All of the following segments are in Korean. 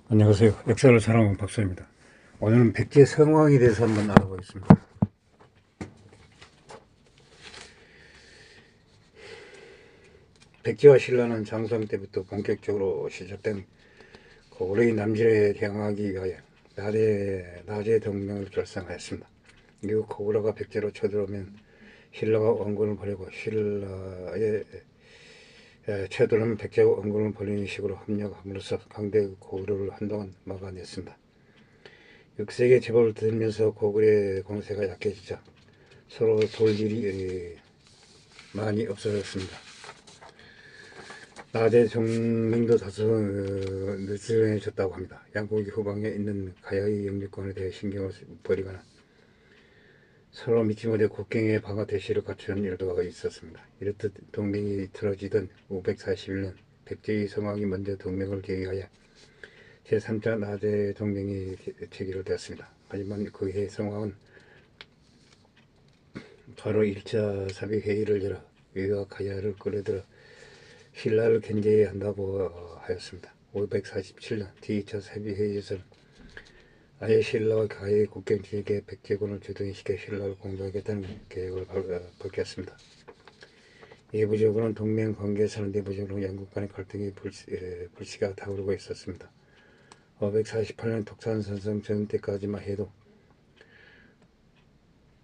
안녕하세요. 역사를 사랑하는 박사입니다. 오늘은 백제 성왕에 대해서 한번 알아보겠습니다. 백제와 신라는 장성 때부터 본격적으로 시작된 고구려의 남진에 대항하기 위하여 나제 동맹을 결성하였습니다. 이후 고구려가 백제로 쳐들어오면 신라가 원군을 보내고 신라의 쳐들어오면 백제가 원군을 보내는 식으로 합력함으로써 강대 고구려를 한동안 막아냈습니다. 6세기 제법을 들면서 고구려의 공세가 약해지자 서로 돌 일이 많이 없어졌습니다. 나제 동맹도 다소 느슨해졌다고 합니다. 양국이 후방에 있는 가야의 영주권에 대해 신경을 버리거나 서로 믿지 못해 국경에 방어 대시를 갖추는 일도가 있었습니다. 이렇듯 동맹이 틀어지던 541년 백제의 성왕이 먼저 동맹을 계기하여 제3차 나제 동맹이 체결되었습니다. 하지만 그해 성왕은 바로 1차 사비회의를 열어 위와 가야를 끌어들여 신라를 견제해야 한다고 하였습니다. 547년 제2차 사비회의에서는 아예 신라와 가야의 국경 지역에 백제군을 주둔시켜 신라를 공격하겠다는 계획을 밝혔습니다. 외부적으로는 동맹 관계에서는 내부적으로 양국 간의 갈등이 불씨가 타오르고 있었습니다. 548년 독산선성 전 때까지만 해도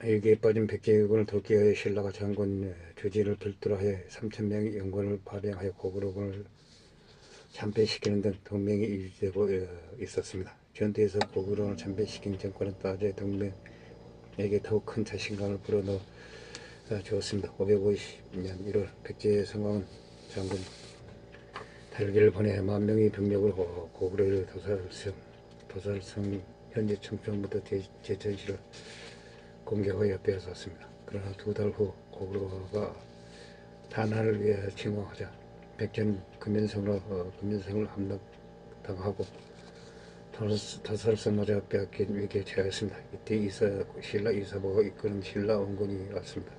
여기에 빠진 백제군을 돕기 위해 신라가 장군 주지를 필두로 하여 3000명의 연군을 파병하여 고구려군을 참패시키는 등 동맹이 유지되고 있었습니다. 전투에서 고구려군을 참패시킨 정권은 나제 동맹에게 더욱 큰 자신감을 불어넣어 주었습니다. 550년 1월 백제 성왕은 장군 달기를 보내 10,000명의 병력을 고구려의 도살성 현재 청평부터 제천시를 공격하여 빼앗았습니다. 그러나 2달 후 고구려가 단하를 위해 침공하자 백제는 금연성을 함락당하고 도살성마저 빼앗긴 위기에 처했습니다. 이때 신라 이사보가 이끄는 신라 원군이 왔습니다.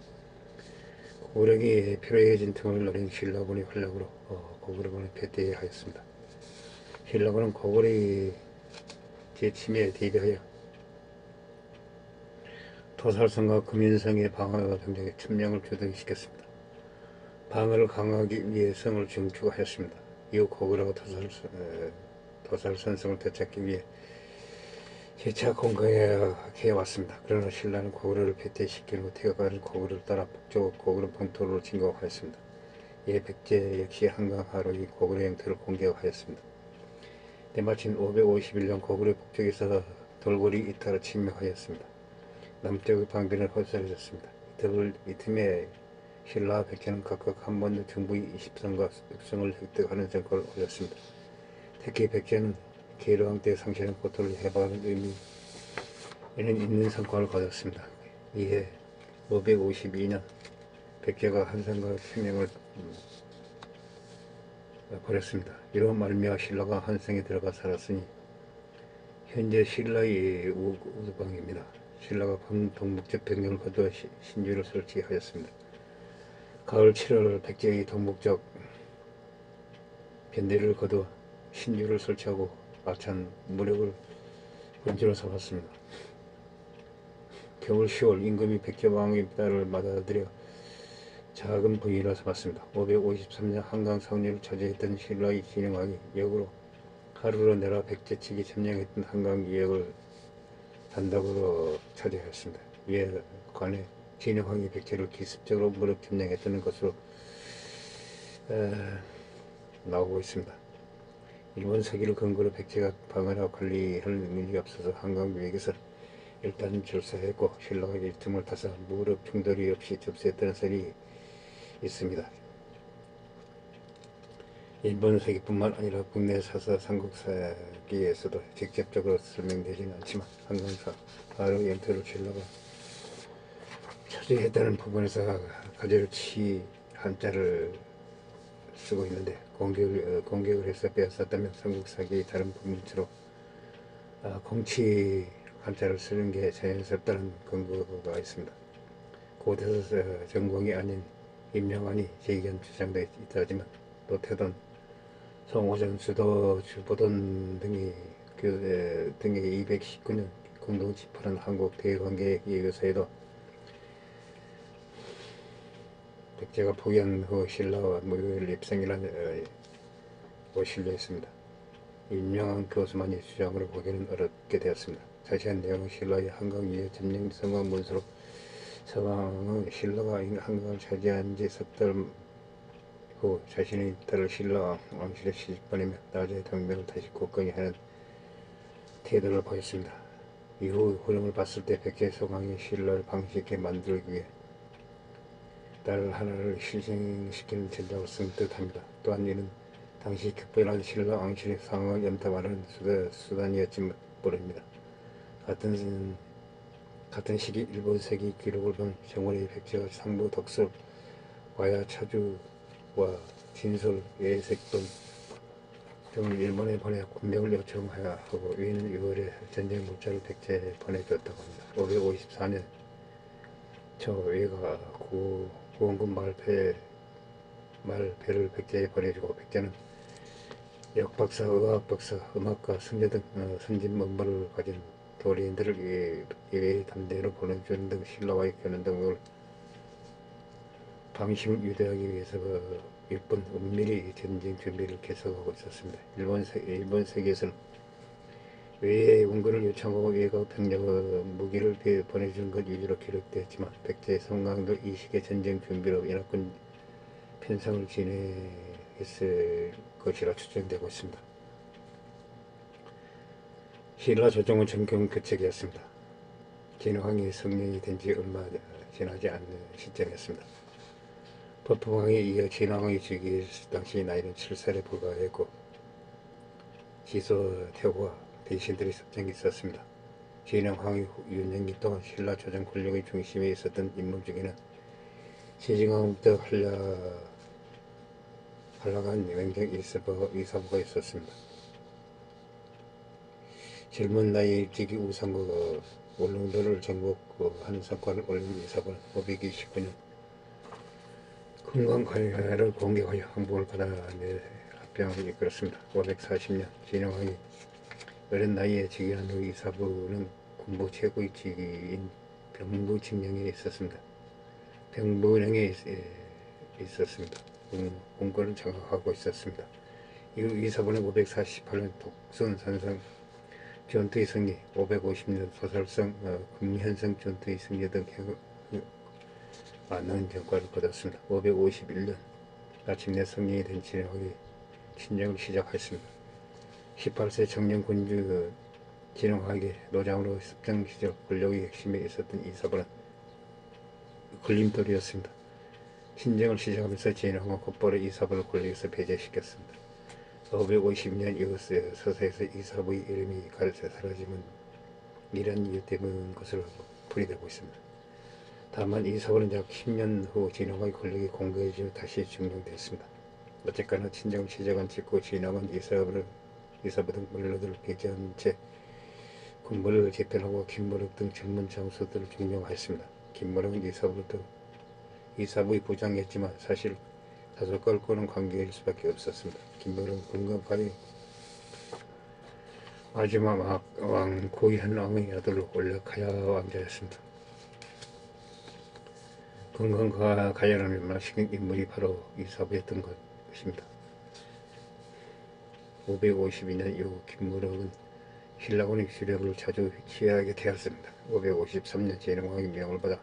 고구려이 필요해진 틈을 노린 신라군의 활약으로 고구려군을 패퇴하였습니다. 신라군은 고구려의 재침에 대비하여 도살성과 금인성의 방어가 병력에 1000명을 주둔시켰습니다. 방어를 강화하기 위해 성을 증축하였습니다. 이후 고구려가 도살선성을 되찾기 위해 재차 공격해 왔습니다. 그러나 신라는 고구려를 패퇴시킨 후 태어가는 고구려를 따라 북쪽 고구려 본토로 진격하였습니다. 이에 백제 역시 한강하로 이 고구려 영토를 공격하였습니다. 때마침 551년 고구려 북쪽에서 돌고리 이탈을 침략하였습니다. 남쪽의 방비를 헛살렸습니다. 이 틈에 신라와 백제는 각각 한 번 정부의 20성과 6성을 획득하는 성과를 올렸습니다. 특히 백제는 계로왕 때 상실한 고토를 해방하는 의미는 있는 성과를 거뒀습니다. 이에 552년 백제가 한성과 평양을 버렸습니다. 이로 말미암아 신라가 한성에 들어가 살았으니 현재 신라의 우방입니다. 신라가 동북쪽 병력을 거두어 신주를 설치하였습니다. 가을 7월 백제의 동북쪽 변대를 거두어 신주를 설치하고 아찬 무력을 본주로 삼았습니다. 겨울 10월 임금이 백제왕의 딸을 받아들여 작은 부인으로 삼았습니다. 553년 한강 상류를 차지했던 신라의 진흥왕이 역으로 하루로 내라 백제 측이 점령했던 한강 지역을 단독으로 차지하였습니다. 이에 관해 진흥왕이 백제를 기습적으로 무력 점령했다는 것으로 나오고 있습니다. 일본 서기를 근거로 백제가 방어하고 관리할 능력이 없어서 한강 지역에서 일단 철수했고 신라가 이 틈을 타서 무력 충돌이 없이 접수했다는 설이 있습니다. 일본 서기뿐만 아니라 국내 사사 삼국사기에서도 직접적으로 설명되지는 않지만 한강사 바로 영토를 신라가 차지했다는 부분에서 가절치 한자를 쓰고 있는데 공격을 해서 빼앗았다면 삼국사기의 다른 부분처럼 공치 한자를 쓰는 게 자연스럽다는 근거가 있습니다. 고대에서 전공이 아닌 임명환이 제기한 주장도 있다 하지만 노태돈 성호전, 수도, 주보돈 등이 219년 공동 집필한 한국 대관계 예교서에도 백제가 포기한 후 신라와 무효를 입성이라는 실려 있습니다. 유명한 교수만이 주장으로 보기는 어렵게 되었습니다. 자세한 내용은 신라의 한강 위에 점령 성왕 문서로 성왕은 신라가 한강을 차지한 지 석 달 후 자신의 딸을 신라 왕실에 시집보내며 나중에 동맹을 다시 굳건히 하는 태도를 보였습니다. 이후 흐름을 봤을 때 백제 성왕이 신라를 방식해 만들기 위해 딸 하나를 희생시키는 전략을 쓴 듯합니다. 또한 이는 당시 특별한 신라 왕실의 상황을 염탐하는 수단이었지 모릅니다. 같은 시기 일본 세기 기록을 본 정원의 백제가 상부 덕설, 와야 차주와 진솔, 예색돈 등을 일본에 보내 군병을 요청하여 하고 위는 6월에 전쟁 문자를 백제에 보내줬다고 합니다. 554년 초 외가 구원군 말배를 백제에 보내주고 백제는 역박사, 의학박사, 음악가, 승려 등 선진 문물을 가진 도리인들을 예외의 담대로 보내주는 등 신라와의 교련 등을 방심을 유도하기 위해서 일본 은밀히 전쟁 준비를 계속하고 있었습니다. 일본 세계에서는 외의 원군을 요청하고 외가 병력 무기를 보내주는 것 위주로 기록되었지만 백제 성왕도 이 시기에 전쟁 준비로 연합군 편성을 진행했을 것이라 추정되고 있습니다. 신라 조정은 정경 교책이었습니다. 진흥왕이 성령이 된 지 얼마 지나지 않는 시점이었습니다. 법흥왕에 이어 진흥왕이 즉위했을 당시 나이는 7살에 불과했고 지소 태후와 대신들의 섭정이 있었습니다. 진흥왕의 윤영기 또한 신라 조정 권력의 중심에 있었던 인물 중에는 시징왕부터 한라간 맹정 이사부가 있었습니다. 젊은 나이에 일찍이 우상국 울릉도를 정복하는 성과를 올린 이사부는 529년 금강가야를 공격하여 항복을 받아내 합병을 이끌었습니다. 540년 진흥왕이 어린 나이에 즉위한 후 이사부는 군부 최고의 직위인 병부직령에 있었습니다. 병부령에 있었습니다. 공권을 장악하고 있었습니다. 이후 이사부는 548년 독선 산성 전투의 승리, 550년 소설성 금현성 전투의 승리 등 많은 경과를 거뒀습니다. 551년 마침내 성령이 된 진흥왕이 친정을 시작했습니다. 18세 청년 군주 진흥왕에게 노장으로 습정 시절 권력의 핵심에 있었던 이사부는 걸림돌이었습니다. 신정을 시작하면서 진흥왕은 곧바로 이사부를 권력에서 배제시켰습니다. 550년 이후 서사에서 이사부의 이름이 가르쳐 사라짐은 이런 이유 때문인 것으로 풀이되고 있습니다. 다만 이사부는 약 10년 후 진흥왕의 권력이 공개해지며 다시 증명되었습니다. 어쨌거나 친정을 시작한 직후 진흥왕은 이사부 등 원로들을 배제한 채 군부를 재편하고 김무력 등 전문 장수들을 중용하였습니다. 김무력은 이사부의 부장이었지만 사실 다소 껄끄러운 관계일 수밖에 없었습니다. 김무력은 금강가의 마지막 왕 고이한 왕의 아들로 올라가야 왕자였습니다. 금강가야를 멸망시킨 인물이 바로 이사부였던 것입니다. 552년 이후 김무력은 신라군의 주력을 자주 취하게 되었습니다. 553년 진흥왕의 명을 받아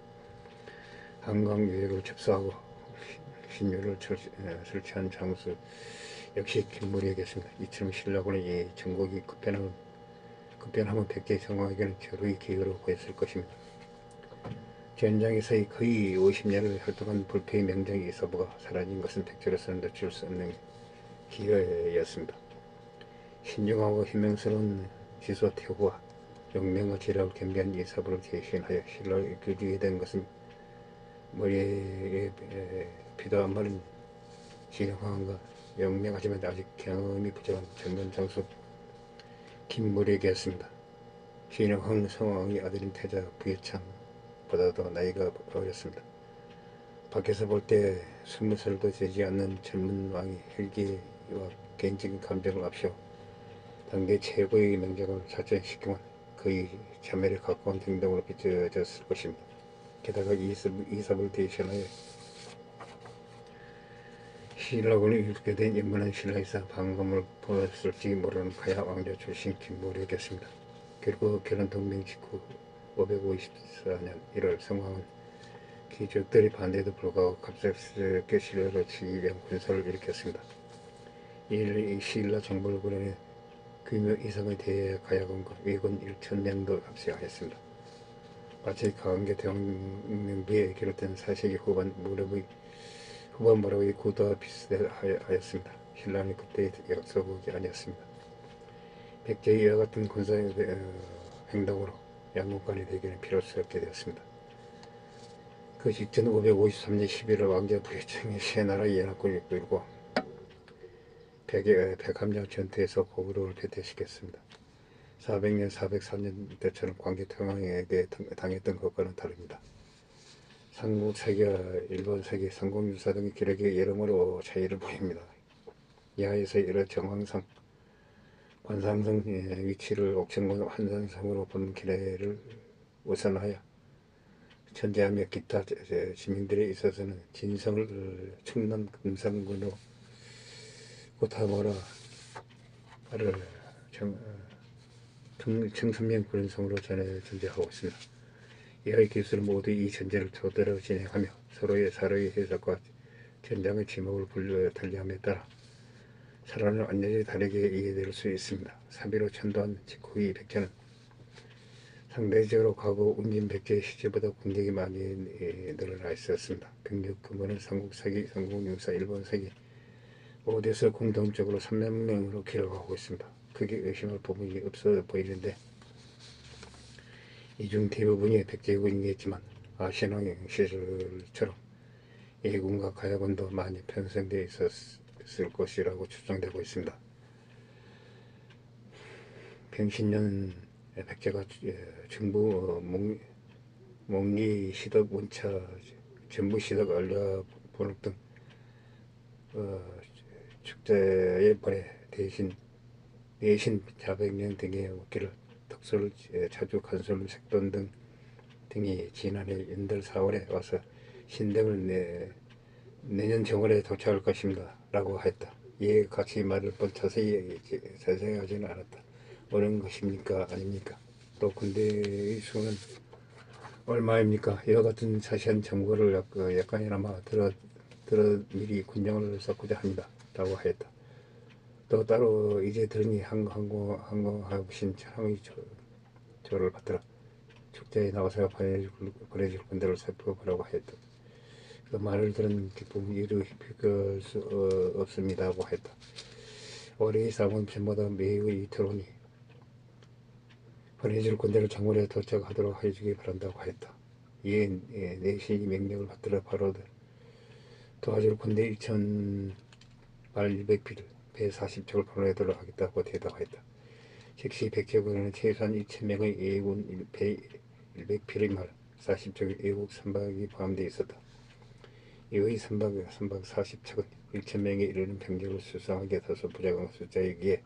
한강 유역을 접수하고 신유를 설치한 장수 역시 김무력이었습니다. 이처럼 신라군의 전국이 급변하면 백제 성왕에게는 절호의 기회로 보였을 것입니다. 전장에서의 거의 50년을 활동한 불패의 명장 이사부가 사라진 것은 백제로서는 놓칠 수 없는 기회였습니다. 신중하고 희망스러운 지소 태후와 용맹과 지략을 겸비한 이사부를 대신하여 신라를 이끌게 된 것은 머리에 피도 안 마른 진흥왕과 용맹하지만 아직 경험이 부족한 젊은 장수 김무력이었습니다. 진흥왕 성왕의 아들인 태자 부여창보다도 나이가 어렸습니다. 밖에서 볼 때 20살도 되지 않는 젊은 왕이 헬기와 개인적인 감정을 앞세워 당대 최고의 명작을 작전시키면 그의 참회를 가까운 행동으로 비춰졌을 것입니다. 게다가 이삽을 대신하여 신라군이 이렇게 된 인물은 신라에서 방금을 보았을지 모르는 가야 왕자 출신 김모략이었습니다. 결국 결혼 동맹 직후 554년 1월 성왕은 귀족들의 반대에도 불구하고 갑작스럽게 신라를 치기 위한 군사를 일으켰습니다. 이 신라 정벌 군의 규모 이상의 대가야군과 왜군 1,000명도 합세하였습니다. 마치 강원계 대왕명부에 기록된 4세기 후반 무렵의 구도와 비슷하였습니다. 신라는 그때의 약소국이 아니었습니다. 백제의 이와 같은 군사 행동으로 양국 간의 대결은 필요스럽게 되었습니다. 그 직전 553년 11월 왕자 부여청이 세 나라의 연합군을 이끌고 백함장 전투에서 고구려를 패퇴시켰습니다. 400년, 404년 때처럼 광개토왕에게 당했던 것과는 다릅니다. 삼국세계와 일본세계, 성공유사 등의 기록이 여러모로 차이를 보입니다. 이하에서 이런 정황상 관상성 위치를 옥천군 한산성으로 본 기례를 우선하여 전제하며 기타 지명들에 있어서는 진성을 충남 금산군으로 고타모라를 청산면 군성으로 전제하고 있습니다. 이하의 기술은 모두 이 전제를 토대로 진행하며 서로의 사료의 해석과 전장의 지목을 달리함에 따라 사람을 완전히 다르게 이해될 수 있습니다. 사비로 천도한 직후의 백제는 상대적으로 과거 운진 백제의 시제보다 공격이 많이 늘어나 있었습니다. 병력 규모는 삼국사기, 삼국유사, 일본사기 모두에서 공통적으로 3만 명으로 기록하고 있습니다. 크게 의심할 부분이 없어 보이는데 이 중 대부분이 백제군이겠지만 아신왕 시절처럼 예군과 가야군도 많이 편성되어 있었을 것이라고 추정되고 있습니다. 병신년 백제가 정부 목리 시덕 원차 전부 시덕 알려 번역 등 축제에 번에 내신 자백령 등의 웃기를 덕설 자주 간설 색돈 등이 지난해 연달 4월에 와서 신등을 내년 정월에 도착할 것입니다 라고 하였다. 이에 같이 말을 자세히 하지는 않았다. 어느 것입니까? 아닙니까? 또 군대의 수는 얼마입니까? 이와 같은 자세한 정보를 약간이나마 들어 미리 군정을 쌓고자 합니다 라고 하였다. 또 따로 이제 들으니 항공하신 상의 조를 받들어 축제에 나가서 보내줄 군대를 살펴보라고 하였다. 그 말을 들은 기쁨 이루 비교할 수 없습니다고 했다. 올해의 상은 전보다 매우 이틀오니 보내줄 군대를 정월에 도착하도록 해주기 바란다고 했다. 이에 내신이 명령을 받들어 바로 도와줄 군대 1,000말 100필 배 40척을 보내도록 하겠다고 대답했다. 즉시 백제군은 최소한 2,000명의 예군 배 100필의 말 40척의 예국 선박이 포함되어 있었다. 이의 선박 40척은 1,000명에 이르는 병력을 수상하게 다소 부족한 숫자이기에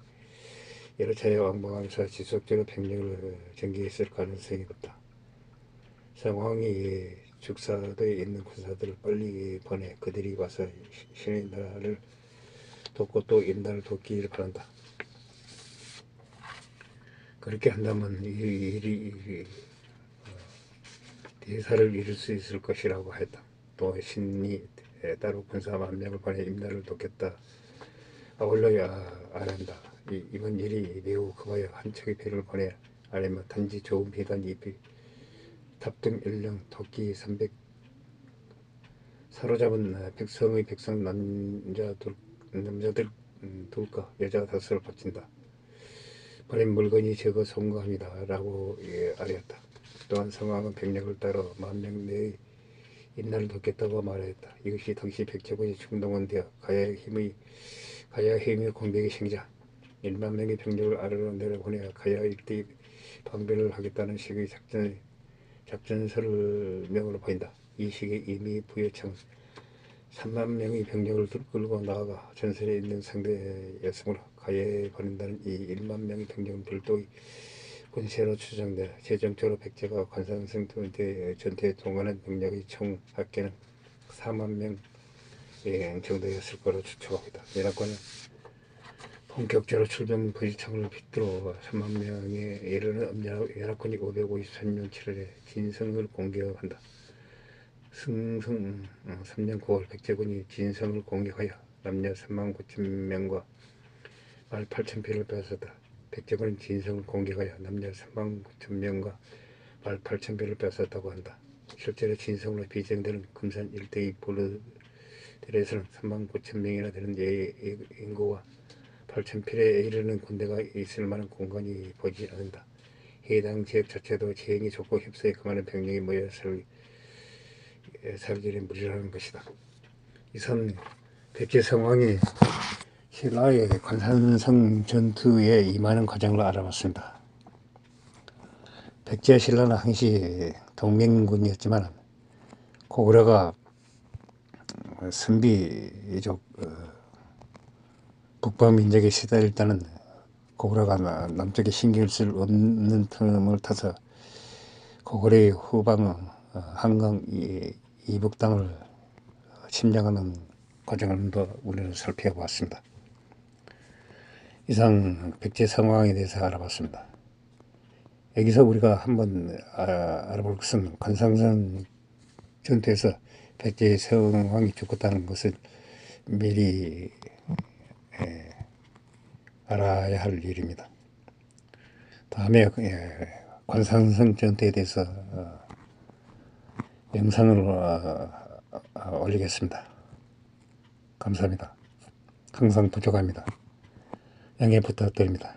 여러 차례 왕복하면서 지속적으로 병력을 전개했을 가능성이 높다. 상황이 축사도에 있는 군사들을 빨리 보내 그들이 와서 신의 나라를 돕고 또 인나를 돕기를 바란다. 그렇게 한다면 이 일이 대사를 이룰 수 있을 것이라고 했다. 또 신이 따로 군사 10,000명을 보내 임나를 돕겠다. 아울러야 아란다. 이번 일이 매우 급하여 한 척의 배를 보내 아니면 단지 좋은 비단 2필 탑등 1령 토끼 300 사로잡은 백성의 백성 남자들 둘까 여자 5을 바친다. 보낸 물건이 적어 송구합니다 라고 알렸다. 또한 성왕은 병력을 따로 10,000명 내의 인나를 돕겠다고 말했다. 이것이 당시 백제군이 충동원되어 가야의 힘의 공백이 생자 10,000명의 병력을 아래로 내려보내 가야 일대에 방배를 하겠다는 식의 작전설명으로 보인다. 이 시기에 이미 부여청 3만 명의 병력을 끌고 나아가 전선에 있는 상대 여성을 가해버린다는 이 1만 명의 병력은 별도의 군세로 추정돼 최종적으로 백제가 관산성 전투에 동원한 병력의 총 합계는 4만 명 정도였을 거로 추측합니다. 연합군은 본격적으로 출병 부지청을 빗들어 3만 명에 이르는 연합군이 553년 7월에 진성을 공격한다. 승성 3년 9월 백제군이 진성을 공격하여 남녀 3만 9천 명과 말 8천 피를 빼앗았다. 백제군은 진성을 공격하여 남녀 3만 9천 명과 말 8천 피를 빼앗았다고 한다. 실제로 진성으로 비정되는 금산 일대의 볼들에서는 3만 9천 명이나 되는 인구와 8천 필에 이르는 군대가 있을 만한 공간이 보이지 않는다. 해당 지역 자체도 지형이 좋고 협소에 그만한 병력이 모여 살기에 무리라는 것이다. 이선 백제 성왕이 신라의 관산성 전투에 임하는 과정을 알아봤습니다. 백제 신라는 항시 동맹군이었지만 고구려가 선비족 북방민족의 시대일 때는 고구려가 남쪽에 신경을 쓸 없는 틈을 타서 고구려의 후방 한강 이북 땅을 침략하는 과정을 우리는 살펴보았습니다. 이상 백제 성왕에 대해서 알아봤습니다. 여기서 우리가 한번 알아볼 것은 관상선 전투에서 백제 성왕이 죽었다는 것을 미리 알아야 할 일입니다. 다음에 관상선 전투에 대해서 영상을 올리겠습니다. 감사합니다. 항상 부족합니다. 양해 부탁드립니다.